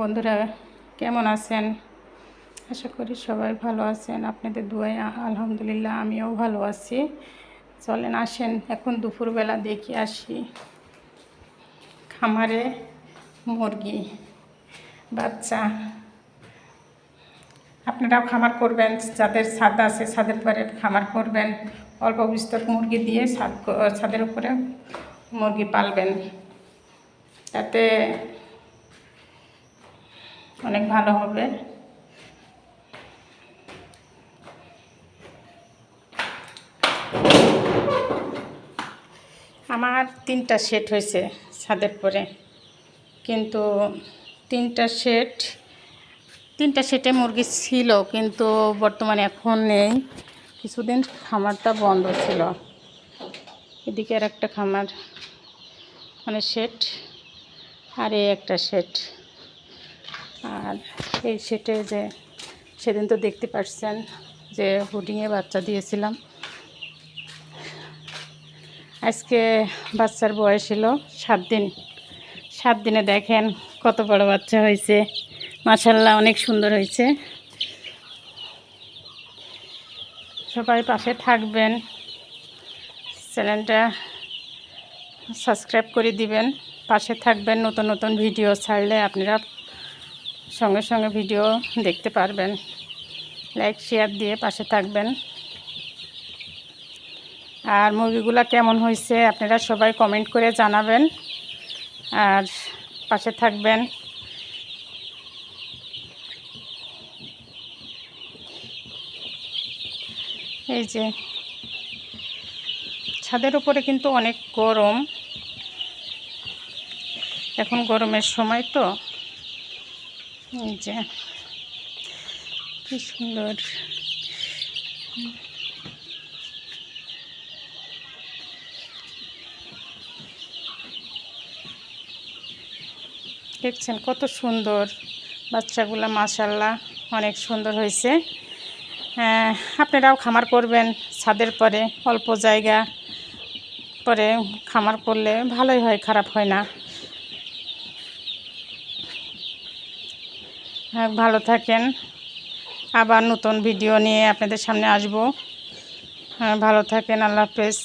বন্ধুরা, কেমন আছেন? আশা করি সবাই ভালো আছেন। আপনাদের দুয়ায় আলহামদুলিল্লাহ আমিও ভালো আছি। চলেন আসেন এখন দুপুরবেলা দেখে আসি খামারে মুরগি বাচ্চা। আপনারাও খামার করবেন, যাদের ছাদ আছে ছাদের পরে খামার করবেন। অল্প বিস্তর মুরগি দিয়ে ছাদের উপরে মুরগি পালবেন, তাতে অনেক ভালো হবে। আমার 3টা সেট হয়েছে ছাদের পরে, কিন্তু 3টা সেটে মুরগি ছিল, কিন্তু বর্তমানে এখন নেই। কিছুদিন খামারটা বন্ধ ছিল। এদিকে আর একটা খামার মানে সেট, আর এই একটা সেট। আর এই সেটে যে সেদিন তো দেখতে পাচ্ছেন যে হুডিংয়ে বাচ্চা দিয়েছিলাম। আজকে বাচ্চার বয়স হলো 7 দিন। 7 দিনে দেখেন কত বড় বাচ্চা হয়েছে, মাশাআল্লাহ অনেক সুন্দর হয়েছে। সবাই পাশে থাকবেন, চ্যানেলটা সাবস্ক্রাইব করে দিবেন, পাশে থাকবেন। নতুন নতুন ভিডিও ছাড়লে আপনারা সঙ্গে সঙ্গে ভিডিও দেখতে পারবেন। লাইক শেয়ার দিয়ে পাশে থাকবেন। আর মুরগিগুলো কেমন হয়েছে আপনারা সবাই কমেন্ট করে জানাবেন, আর পাশে থাকবেন। এই যে ছাদের উপরে কিন্তু অনেক গরম, এখন গরমের সময় তো। এই যে কি সুন্দর, দেখছেন কত সুন্দর বাচ্চাগুলো, মাশাআল্লাহ অনেক সুন্দর হয়েছে। আপনারাও খামার করবেন ছাদের পরে, অল্প জায়গা পরে খামার করলে ভালোই হয়, খারাপ হয় না। ভালো থাকেন, আবার নতুন ভিডিও নিয়ে আপনাদের সামনে আসবো। ভালো থাকেন, আল্লাহ হাফেজ।